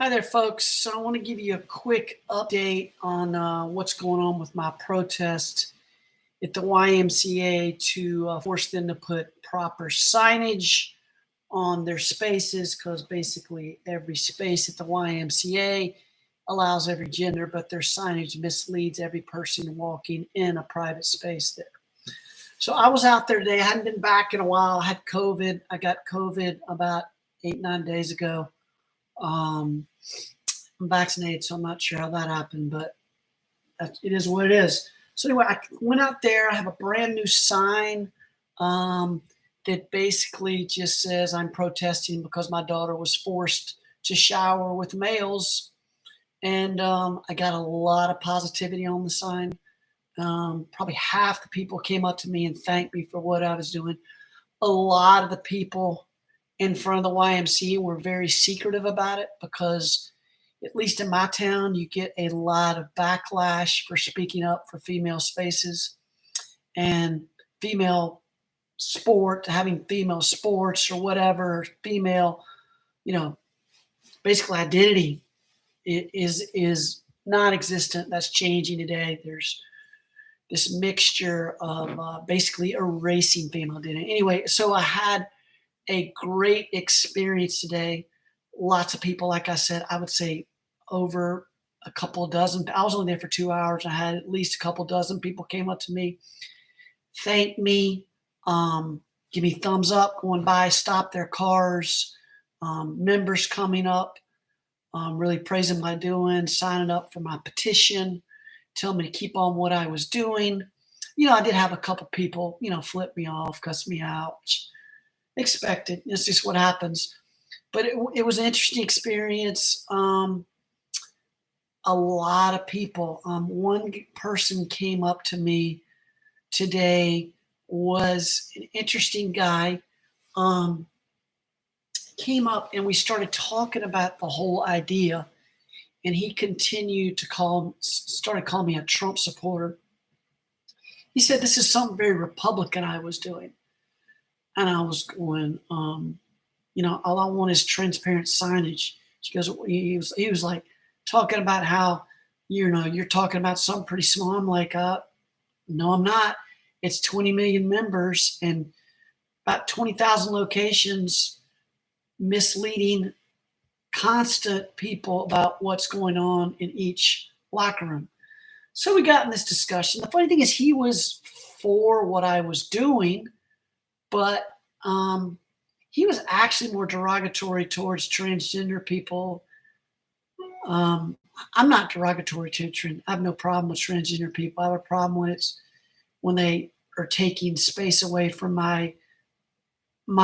Hi there, folks. So I want to give you a quick update on what's going on with my protest at the YMCA to force them to put proper signage on their spaces, because basically every space at the YMCA allows every gender, but their signage misleads every person walking in a private space there. So I was out there today. I hadn't been back in a while. I had COVID. I got COVID about 8, 9 days ago. Um, I'm vaccinated, so I'm not sure how that happened, but it is what it is. So anyway, I went out there. I have a brand new sign that basically just says I'm protesting because my daughter was forced to shower with males. And I got a lot of positivity on the sign. Probably half the people came up to me and thanked me for what I was doing. A lot of the people in front of the YMCA were very secretive about it because, at least in my town, you get a lot of backlash for speaking up for female spaces and having female sports or whatever, female, basically identity is non-existent. That's changing today. There's this mixture of basically erasing female identity. Anyway, so I had a great experience today. Lots of people, like I said, I would say over a couple dozen. I was only there for 2 hours. I had at least a couple dozen people came up to me, thanked me, give me thumbs up going by, stop their cars, members coming up, really praising what I'm doing, signing up for my petition, telling me to keep on what I was doing. I did have a couple people, flip me off, cuss me out, which expected. It's just what happens. But it was an interesting experience. A lot of people. One person came up to me today, was an interesting guy. Came up and we started talking about the whole idea, and he continued to started calling me a Trump supporter. He said this is something very Republican I was doing, and I was going, all I want is transparent signage. He was like talking about how, you're talking about something pretty small. I'm like, no, I'm not. It's 20 million members and about 20,000 locations, misleading constant people about what's going on in each locker room. So we got in this discussion. The funny thing is he was for what I was doing, but he was actually more derogatory towards transgender people. I'm not derogatory to trans. I have no problem with transgender people. I have a problem when they are taking space away from my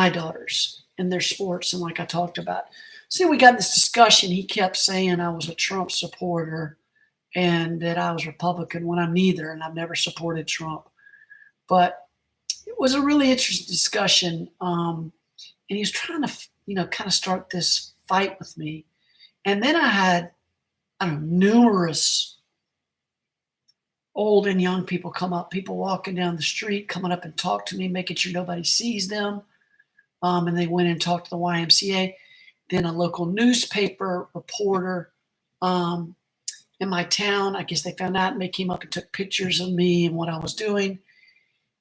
daughters and their sports, and like I talked about. So we got in this discussion. He kept saying I was a Trump supporter and that I was Republican when I'm neither, and I've never supported Trump. But it was a really interesting discussion. And he was trying to, kind of start this fight with me. And then I had, numerous old and young people come up, people walking down the street, coming up and talk to me, making sure nobody sees them. And they went and talked to the YMCA. Then a local newspaper reporter in my town, I guess they found out, and they came up and took pictures of me and what I was doing.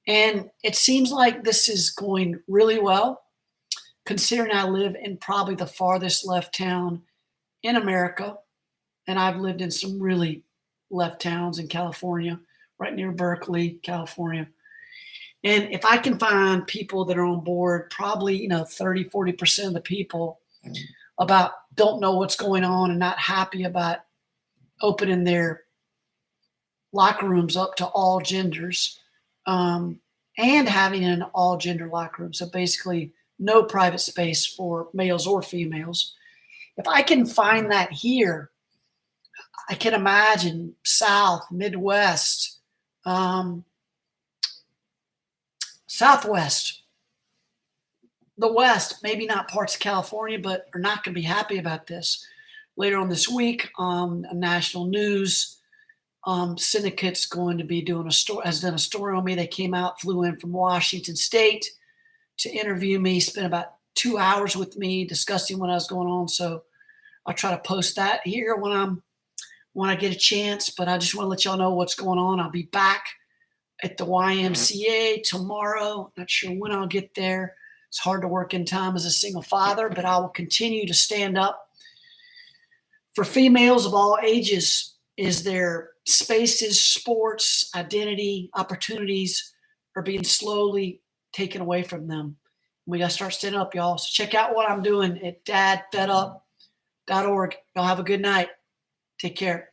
And it seems like this is going really well, considering I live in probably the farthest left town in America. And I've lived in some really left towns in California, right near Berkeley, California. And if I can find people that are on board, probably, 30, 40% of the people don't know what's going on and not happy about opening their locker rooms up to all genders, and having an all gender locker room. So basically no private space for males or females. If I can find that here, I can imagine South, Midwest, Southwest, the West, maybe not parts of California, but are not going to be happy about this. Later on this week, national news, Syndicate's going to be has done a story on me. They came out, flew in from Washington State to interview me, spent about 2 hours with me discussing what was going on. So I'll try to post that here when I get a chance, but I just want to let y'all know what's going on. I'll be back at the YMCA tomorrow. Not sure when I'll get there. It's hard to work in time as a single father, but I will continue to stand up for females of all ages. Is their spaces, sports, identity, opportunities are being slowly taken away from them. We got to start standing up, y'all. So check out what I'm doing at dadfedup.org. Y'all have a good night. Take care.